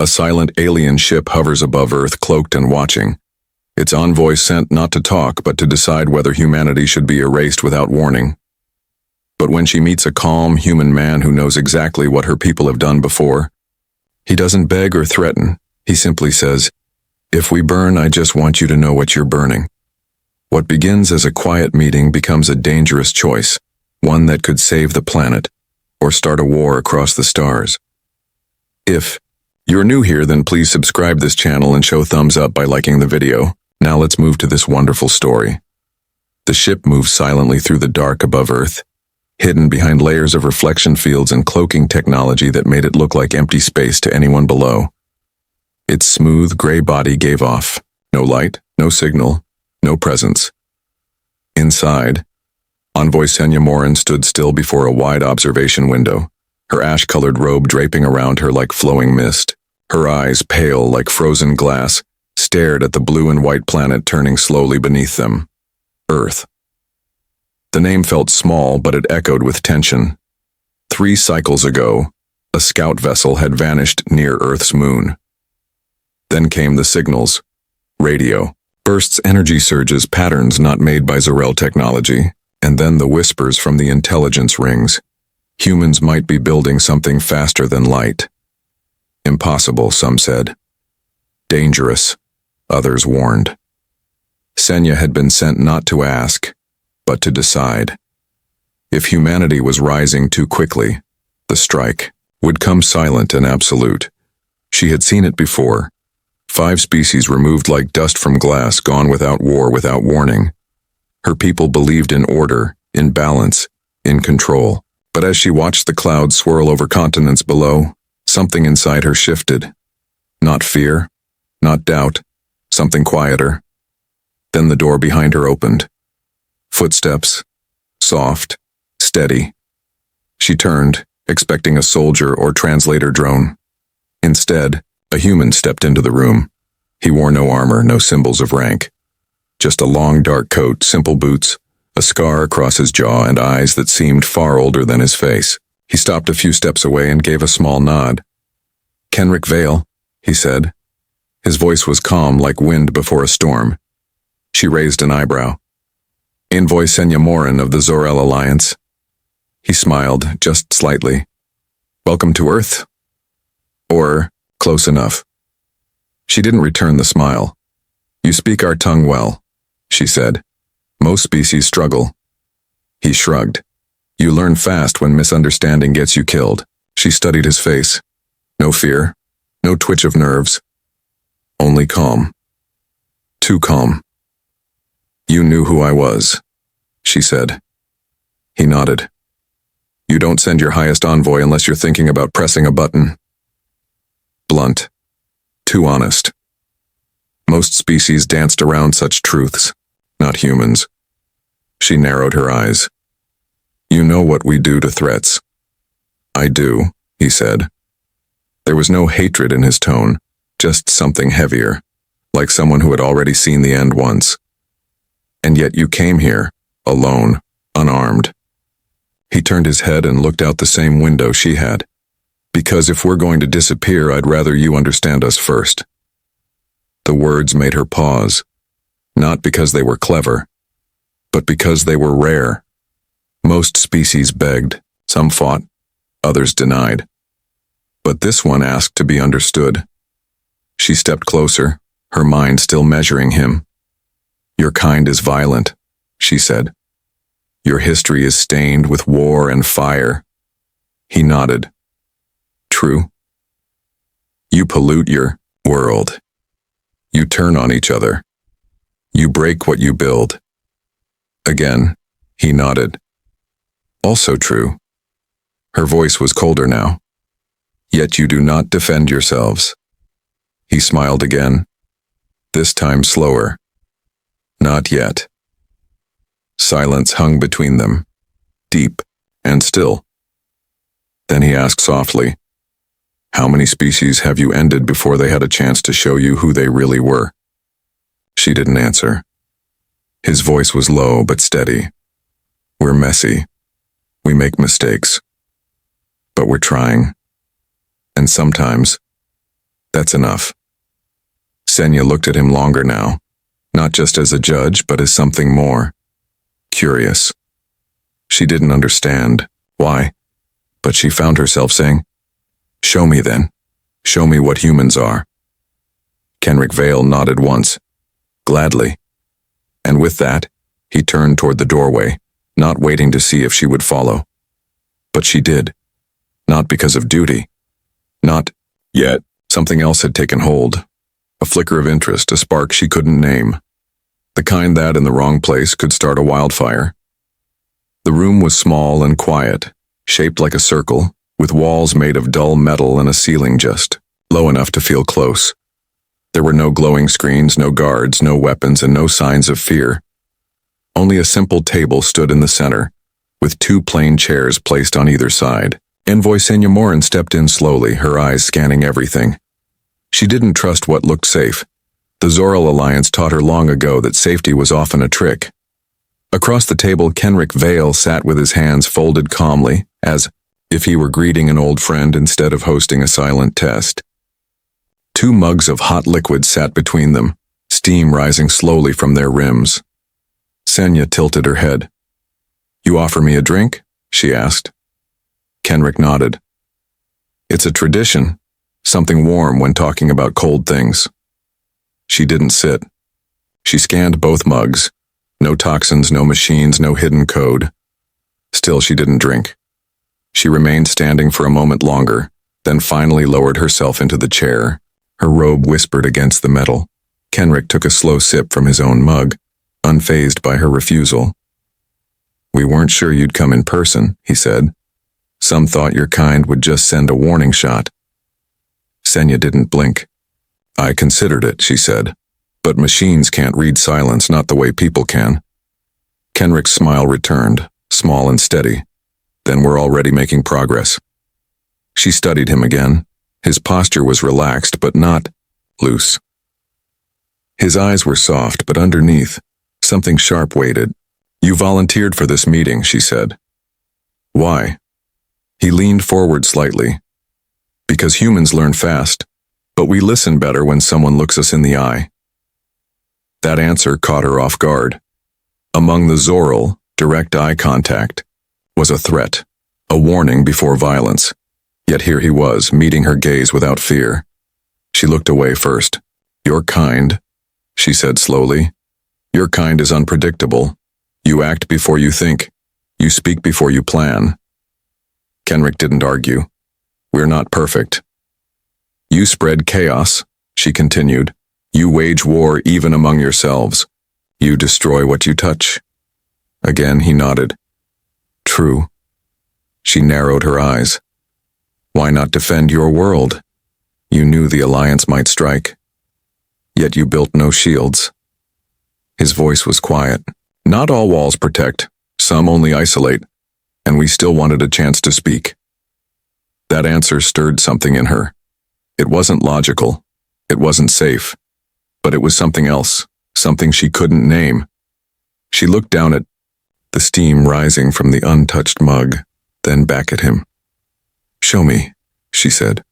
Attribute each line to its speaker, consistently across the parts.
Speaker 1: A silent alien ship hovers above Earth, cloaked and watching. Its envoy sent not to talk, but to decide whether humanity should be erased without warning. But when she meets a calm, human man who knows exactly what her people have done before, he doesn't beg or threaten. He simply says, "If we burn, I just want you to know what you're burning." What begins as a quiet meeting becomes a dangerous choice, one that could save the planet or start a war across the stars. If you're new here, then please subscribe this channel and show thumbs up by liking the video. Now let's move to this wonderful story. The ship moves silently through the dark above Earth, hidden behind layers of reflection fields and cloaking technology that made it look like empty space to anyone below. Its smooth, gray body gave off no light, no signal, no presence. Inside, Envoy Senya Morin stood still before a wide observation window, her ash-colored robe draping around her like flowing mist. Her eyes, pale like frozen glass, stared at the blue and white planet turning slowly beneath them. Earth. The name felt small, but it echoed with tension. 3 cycles ago, a scout vessel had vanished near Earth's moon. Then came the signals. Radio. Bursts, energy surges, patterns not made by Zorel technology, and then the whispers from the intelligence rings. Humans might be building something faster than light. Impossible, some said. Dangerous, others warned. Senya had been sent not to ask, but to decide. If humanity was rising too quickly, the strike would come silent and absolute. She had seen it before. 5 species removed like dust from glass, gone without war, without warning. Her people believed in order, in balance, in control. But as she watched the clouds swirl over continents below, something inside her shifted. Not fear, not doubt, something quieter. Then the door behind her opened. Footsteps, soft, steady. She turned, expecting a soldier or translator drone. Instead, a human stepped into the room. He wore no armor, no symbols of rank. Just a long dark coat, simple boots, a scar across his jaw, and eyes that seemed far older than his face. He stopped a few steps away and gave a small nod. "Kenrick Vale," he said. His voice was calm like wind before a storm. She raised an eyebrow. "Envoy Senya Morin of the Zorel Alliance." He smiled, just slightly. "Welcome to Earth?" Or, "Close enough." She didn't return the smile. "You speak our tongue well," she said. "Most species struggle." He shrugged. "You learn fast when misunderstanding gets you killed." She studied his face. No fear, no twitch of nerves. Only calm. Too calm. "You knew who I was," she said. He nodded. "You don't send your highest envoy unless you're thinking about pressing a button." Blunt. Too honest. Most species danced around such truths, not humans. She narrowed her eyes. "You know what we do to threats." "I do," he said. There was no hatred in his tone, just something heavier, like someone who had already seen the end once. "And yet you came here, alone, unarmed." He turned his head and looked out the same window she had. "Because if we're going to disappear, I'd rather you understand us first." The words made her pause, not because they were clever, but because they were rare. Most species begged, some fought, others denied. But this one asked to be understood. She stepped closer, her mind still measuring him. "Your kind is violent," she said. "Your history is stained with war and fire." He nodded. "True. You pollute your world. You turn on each other. You break what you build." Again, he nodded. "Also true." Her voice was colder now. "Yet you do not defend yourselves." He smiled again, this time slower. "Not yet." Silence hung between them, deep and still. Then he asked softly, "How many species have you ended before they had a chance to show you who they really were?" She didn't answer. His voice was low but steady. "We're messy. We make mistakes. But we're trying. And sometimes That's enough. Senya looked at him longer now, not just as a judge, but as something more. Curious. She didn't understand why, but she found herself saying, "Show me then. Show me what humans are." Kenrick Vale nodded once, gladly. And with that, he turned toward the doorway, not waiting to see if she would follow. But she did. Not because of duty. Not yet. Something else had taken hold. A flicker of interest, a spark she couldn't name. The kind that, in the wrong place, could start a wildfire. The room was small and quiet, shaped like a circle, with walls made of dull metal and a ceiling just low enough to feel close. There were no glowing screens, no guards, no weapons, and no signs of fear. Only a simple table stood in the center, with two plain chairs placed on either side. Envoy Senya Morin stepped in slowly, her eyes scanning everything. She didn't trust what looked safe. The Zoral Alliance taught her long ago that safety was often a trick. Across the table, Kenrick Vale sat with his hands folded calmly, as if he were greeting an old friend instead of hosting a silent test. Two mugs of hot liquid sat between them, steam rising slowly from their rims. Senya tilted her head. "You offer me a drink?" she asked. Kenrick nodded. "It's a tradition, something warm when talking about cold things." She didn't sit. She scanned both mugs. No toxins, no machines, no hidden code. Still, she didn't drink. She remained standing for a moment longer, then finally lowered herself into the chair. Her robe whispered against the metal. Kenrick took a slow sip from his own mug, unfazed by her refusal. "We weren't sure you'd come in person," he said. "Some thought your kind would just send a warning shot." Senya didn't blink. "I considered it," she said. "But machines can't read silence, not the way people can." Kenrick's smile returned, small and steady. "Then we're already making progress." She studied him again. His posture was relaxed, but not loose. His eyes were soft, but underneath, something sharp waited. "You volunteered for this meeting," she said. "Why?" He leaned forward slightly. "Because humans learn fast, but we listen better when someone looks us in the eye." That answer caught her off guard. Among the Zoral, direct eye contact was a threat, a warning before violence. Yet here he was, meeting her gaze without fear. She looked away first. "Your kind," she said slowly. "Your kind is unpredictable. You act before you think. You speak before you plan." Kenrick didn't argue. "We're not perfect." "You spread chaos," she continued. "You wage war even among yourselves. You destroy what you touch." Again he nodded. "True." She narrowed her eyes. "Why not defend your world? You knew the Alliance might strike. Yet you built no shields." His voice was quiet. "Not all walls protect, some only isolate, and we still wanted a chance to speak." That answer stirred something in her. It wasn't logical. It wasn't safe. But it was something else, something she couldn't name. She looked down at the steam rising from the untouched mug, then back at him. "Show me," she said.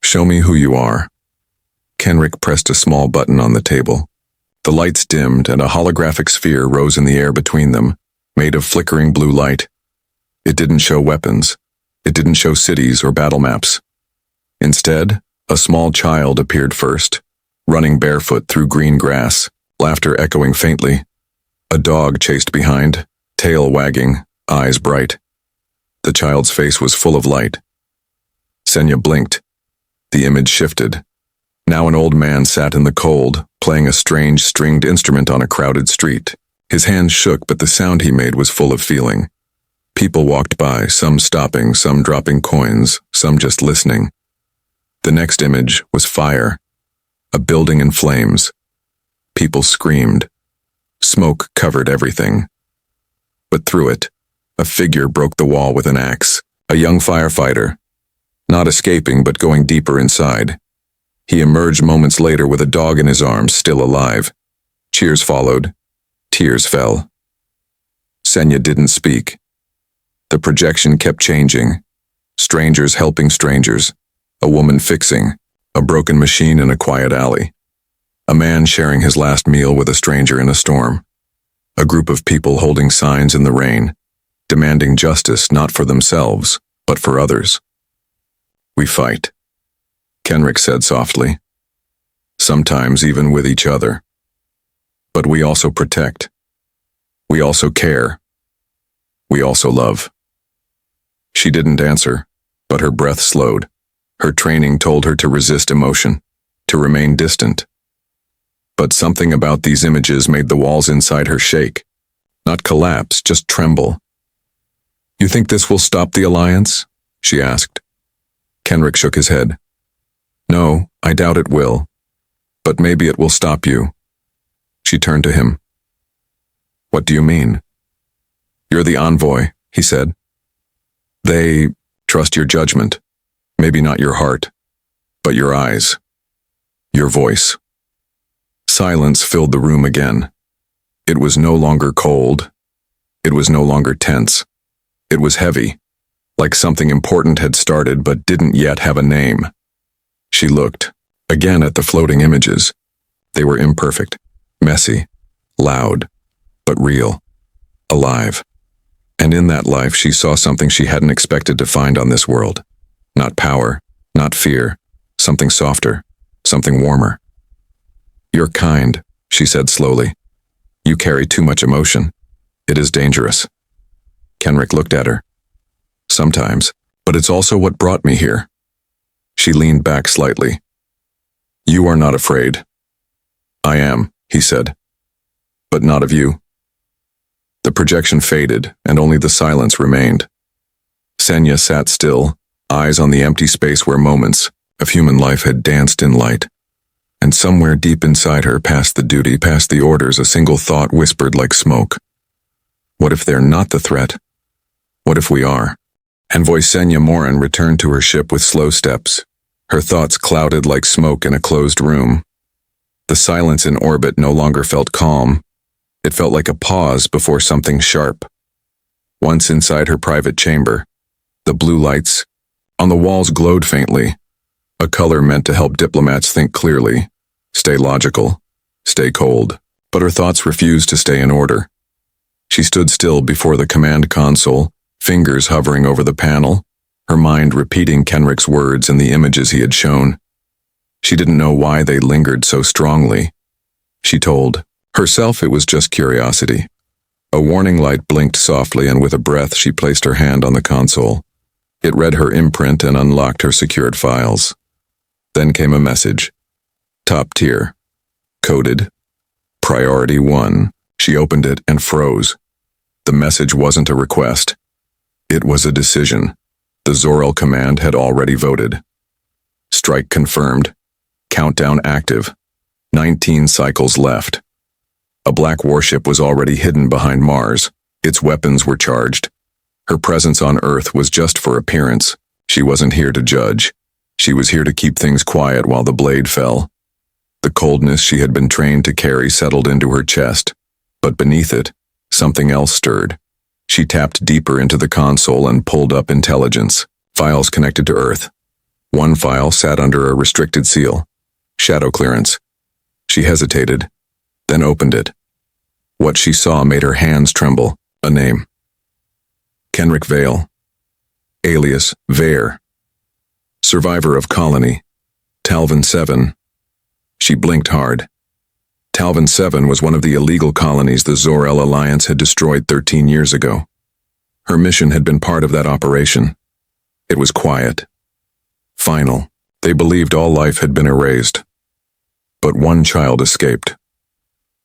Speaker 1: "Show me who you are." Kenrick pressed a small button on the table. The lights dimmed and a holographic sphere rose in the air between them, made of flickering blue light. It didn't show weapons. It didn't show cities or battle maps. Instead, a small child appeared first, running barefoot through green grass, laughter echoing faintly. A dog chased behind, tail wagging, eyes bright. The child's face was full of light. Senya blinked. The image shifted. Now an old man sat in the cold, playing a strange stringed instrument on a crowded street. His hands shook, but the sound he made was full of feeling. People walked by, some stopping, some dropping coins, some just listening. The next image was fire. A building in flames. People screamed. Smoke covered everything. But through it, a figure broke the wall with an axe. A young firefighter. Not escaping, but going deeper inside. He emerged moments later with a dog in his arms, still alive. Cheers followed. Tears fell. Senya didn't speak. The projection kept changing. Strangers helping strangers. A woman fixing. A broken machine in a quiet alley. A man sharing his last meal with a stranger in a storm. A group of people holding signs in the rain, demanding justice not for themselves, but for others. We fight, Kenrick said softly. Sometimes even with each other. But we also protect. We also care. We also love. She didn't answer, but her breath slowed. Her training told her to resist emotion, to remain distant. But something about these images made the walls inside her shake. Not collapse, just tremble. You think this will stop the alliance? She asked. Kenrick shook his head. No, I doubt it will. But maybe it will stop you. She turned to him. What do you mean? You're the envoy, he said. They trust your judgment. Maybe not your heart, but your eyes. Your voice. Silence filled the room again. It was no longer cold. It was no longer tense. It was heavy, like something important had started but didn't yet have a name. She looked, again at the floating images. They were imperfect, messy, loud, but real, alive. And in that life she saw something she hadn't expected to find on this world. Not power, not fear, something softer, something warmer. You're kind, she said slowly. You carry too much emotion. It is dangerous. Kenrick looked at her. Sometimes, but it's also what brought me here. She leaned back slightly. You are not afraid. I am, he said. But not of you. The projection faded, and only the silence remained. Senya sat still, eyes on the empty space where moments of human life had danced in light. And somewhere deep inside her, past the duty, past the orders, a single thought whispered like smoke. What if they're not the threat? What if we are? Envoy Senya Morin returned to her ship with slow steps, her thoughts clouded like smoke in a closed room. The silence in orbit no longer felt calm. It felt like a pause before something sharp. Once inside her private chamber, the blue lights on the walls glowed faintly, a color meant to help diplomats think clearly, stay logical, stay cold. But her thoughts refused to stay in order. She stood still before the command console, fingers hovering over the panel, her mind repeating Kenrick's words and the images he had shown. She didn't know why they lingered so strongly. She told herself it was just curiosity. A warning light blinked softly, and with a breath she placed her hand on the console. It read her imprint and unlocked her secured files. Then came a message. Top tier. Coded. Priority 1. She opened it and froze. The message wasn't a request. It was a decision. The Zor-El command had already voted. Strike confirmed. Countdown active. 19 cycles left. A black warship was already hidden behind Mars. Its weapons were charged. Her presence on Earth was just for appearance. She wasn't here to judge. She was here to keep things quiet while the blade fell. The coldness she had been trained to carry settled into her chest, but beneath it, something else stirred. She tapped deeper into the console and pulled up intelligence, files connected to Earth. One file sat under a restricted seal, shadow clearance. She hesitated, then opened it. What she saw made her hands tremble. A name. Kenrick Vale, alias Vare. Survivor of Colony, Talvin 7. She blinked hard. Talvin 7 was one of the illegal colonies the Zor-El Alliance had destroyed 13 years ago. Her mission had been part of that operation. It was quiet. Final. They believed all life had been erased. But one child escaped.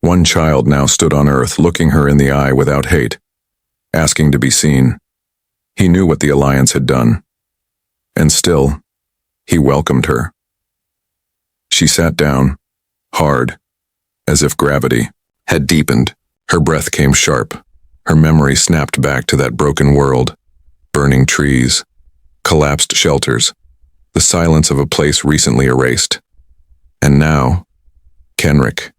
Speaker 1: One child now stood on Earth, looking her in the eye without hate, asking to be seen. He knew what the Alliance had done. And still, he welcomed her. She sat down, hard, as if gravity had deepened. Her breath came sharp. Her memory snapped back to that broken world. Burning trees, collapsed shelters, the silence of a place recently erased. And now, Kenrick.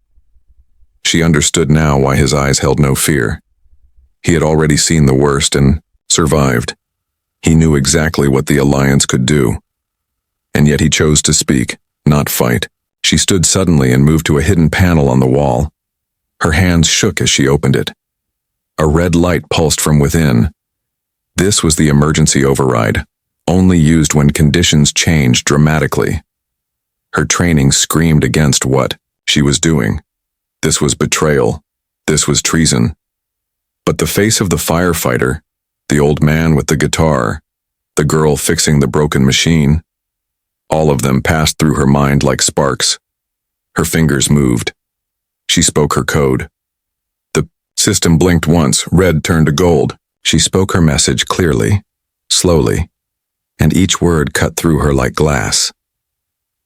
Speaker 1: She understood now why his eyes held no fear. He had already seen the worst and survived. He knew exactly what the Alliance could do. And yet he chose to speak, not fight. She stood suddenly and moved to a hidden panel on the wall. Her hands shook as she opened it. A red light pulsed from within. This was the emergency override, only used when conditions changed dramatically. Her training screamed against what she was doing. This was betrayal. This was treason. But the face of the firefighter, the old man with the guitar, the girl fixing the broken machine, all of them passed through her mind like sparks. Her fingers moved. She spoke her code. The system blinked once, red turned to gold. She spoke her message clearly, slowly, and each word cut through her like glass.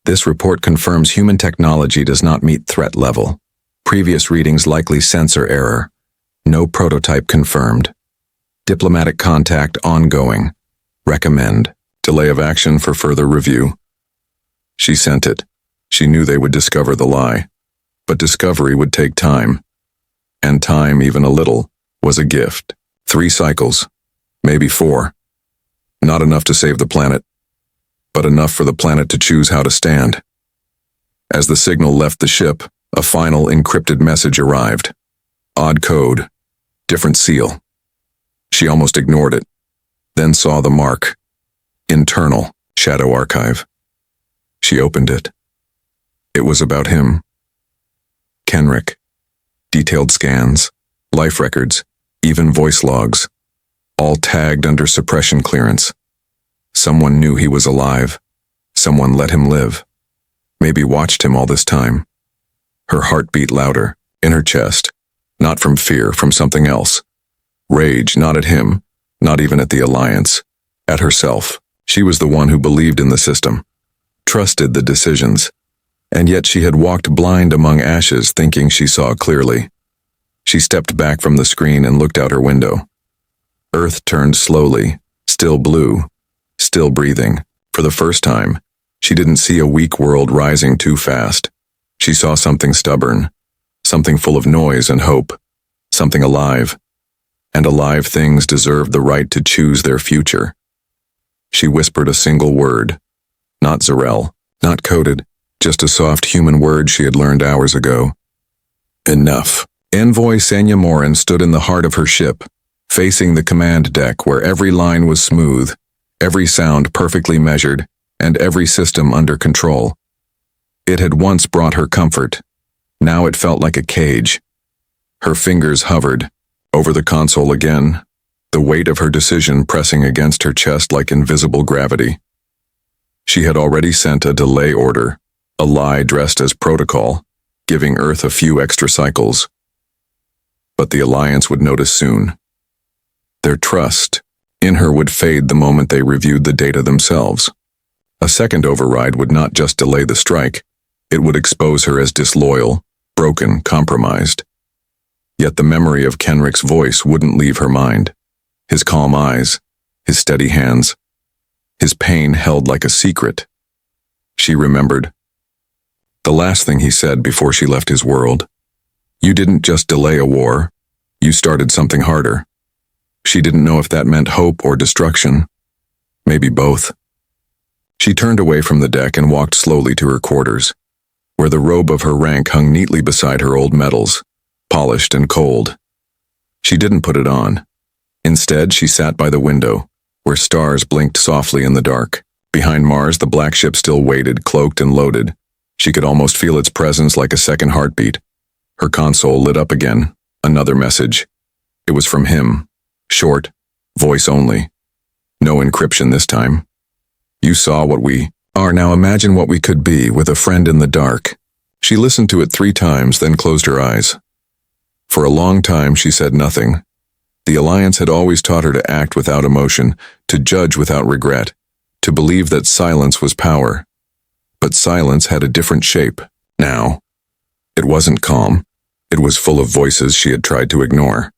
Speaker 1: This report confirms human technology does not meet threat level. Previous readings likely sensor error. No prototype confirmed. Diplomatic contact ongoing. Recommend. Delay of action for further review. She sent it. She knew they would discover the lie. But discovery would take time. And time, even a little, was a gift. 3 cycles. Maybe 4. Not enough to save the planet, but enough for the planet to choose how to stand. As the signal left the ship, a final encrypted message arrived. Odd code. Different seal. She almost ignored it, then saw the mark. Internal, Shadow Archive. She opened it. It was about him. Kenrick. Detailed scans, life records, even voice logs, all tagged under suppression clearance. Someone knew he was alive. Someone let him live. Maybe watched him all this time. Her heart beat louder, in her chest. Not from fear, from something else. Rage, not at him, not even at the Alliance. At herself. She was the one who believed in the system. Trusted the decisions. And yet she had walked blind among ashes, thinking she saw clearly. She stepped back from the screen and looked out her window. Earth turned slowly, still blue, still breathing. For the first time, she didn't see a weak world rising too fast. She saw something stubborn, something full of noise and hope, something alive. And alive things deserved the right to choose their future. She whispered a single word. Not Zarel, not coded, just a soft human word she had learned hours ago. Enough. Envoy Senya Morin stood in the heart of her ship, facing the command deck where every line was smooth, every sound perfectly measured, and every system under control. It had once brought her comfort. Now it felt like a cage. Her fingers hovered over the console again, the weight of her decision pressing against her chest like invisible gravity. She had already sent a delay order, a lie dressed as protocol, giving Earth a few extra cycles. But the Alliance would notice soon. Their trust in her would fade the moment they reviewed the data themselves. A second override would not just delay the strike, it would expose her as disloyal, broken, compromised. Yet the memory of Kenrick's voice wouldn't leave her mind. His calm eyes, his steady hands, his pain held like a secret. She remembered. The last thing he said before she left his world. You didn't just delay a war, you started something harder. She didn't know if that meant hope or destruction. Maybe both. She turned away from the deck and walked slowly to her quarters, where the robe of her rank hung neatly beside her old medals, polished and cold. She didn't put it on. Instead, she sat by the window, where stars blinked softly in the dark. Behind Mars, the black ship still waited, cloaked and loaded. She could almost feel its presence like a second heartbeat. Her console lit up again. Another message. It was from him. Short. Voice only. No encryption this time. You saw what we are. Now imagine what we could be with a friend in the dark. She listened to it 3 times, then closed her eyes. For a long time, she said nothing. The Alliance had always taught her to act without emotion, to judge without regret, to believe that silence was power. But silence had a different shape, now. It wasn't calm. It was full of voices she had tried to ignore.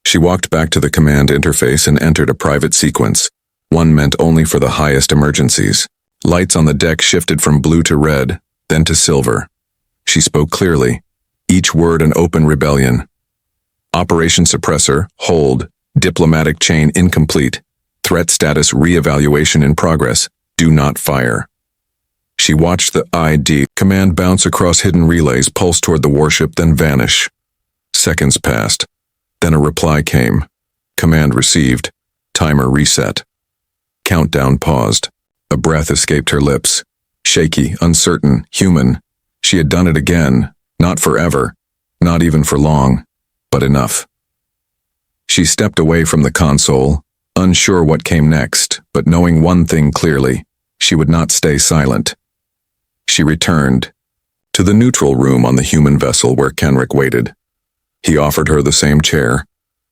Speaker 1: She walked back to the command interface and entered a private sequence, one meant only for the highest emergencies. Lights on the deck shifted from blue to red, then to silver. She spoke clearly, each word an open rebellion. Operation Suppressor, hold, diplomatic chain incomplete, threat status re-evaluation in progress, do not fire. She watched the ID command bounce across hidden relays, pulse toward the warship, then vanish. Seconds passed. Then a reply came. Command received. Timer reset. Countdown paused. A breath escaped her lips. Shaky, uncertain, human. She had done it again. Not forever. Not even for long. But enough. She stepped away from the console, unsure what came next, but knowing one thing clearly: she would not stay silent. She returned to the neutral room on the human vessel where Kenrick waited. He offered her the same chair,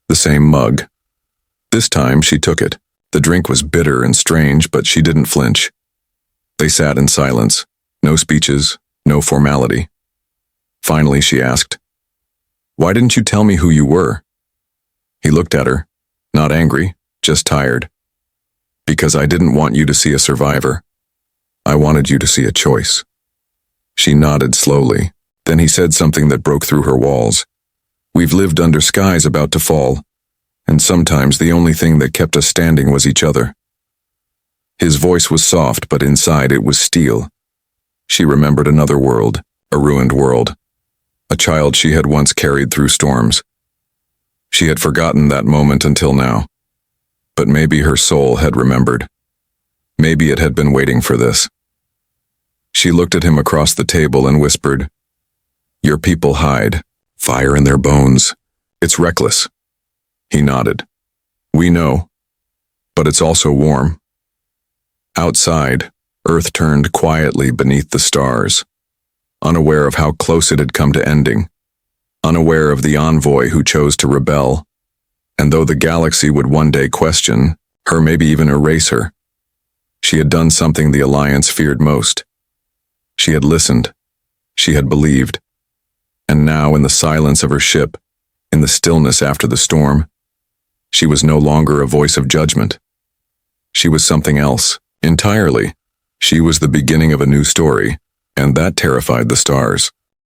Speaker 1: the same mug. This time she took it. The drink was bitter and strange, but she didn't flinch. They sat in silence. No speeches, no formality. Finally she asked, "Why didn't you tell me who you were?" He looked at her, not angry, just tired. "Because I didn't want you to see a survivor. I wanted you to see a choice." She nodded slowly. Then he said something that broke through her walls. "We've lived under skies about to fall, and sometimes the only thing that kept us standing was each other." His voice was soft, but inside it was steel. She remembered another world, a ruined world, a child she had once carried through storms. She had forgotten that moment until now. But maybe her soul had remembered. Maybe it had been waiting for this. She looked at him across the table and whispered, "Your people hide, fire in their bones. It's reckless." He nodded. "We know, but it's also warm." Outside, Earth turned quietly beneath the stars, unaware of how close it had come to ending, unaware of the envoy who chose to rebel. And though the galaxy would one day question her, maybe even erase her, she had done something the Alliance feared most. She had listened. She had believed. And now, in the silence of her ship, in the stillness after the storm, she was no longer a voice of judgment. She was something else, entirely. She was the beginning of a new story, and that terrified the stars.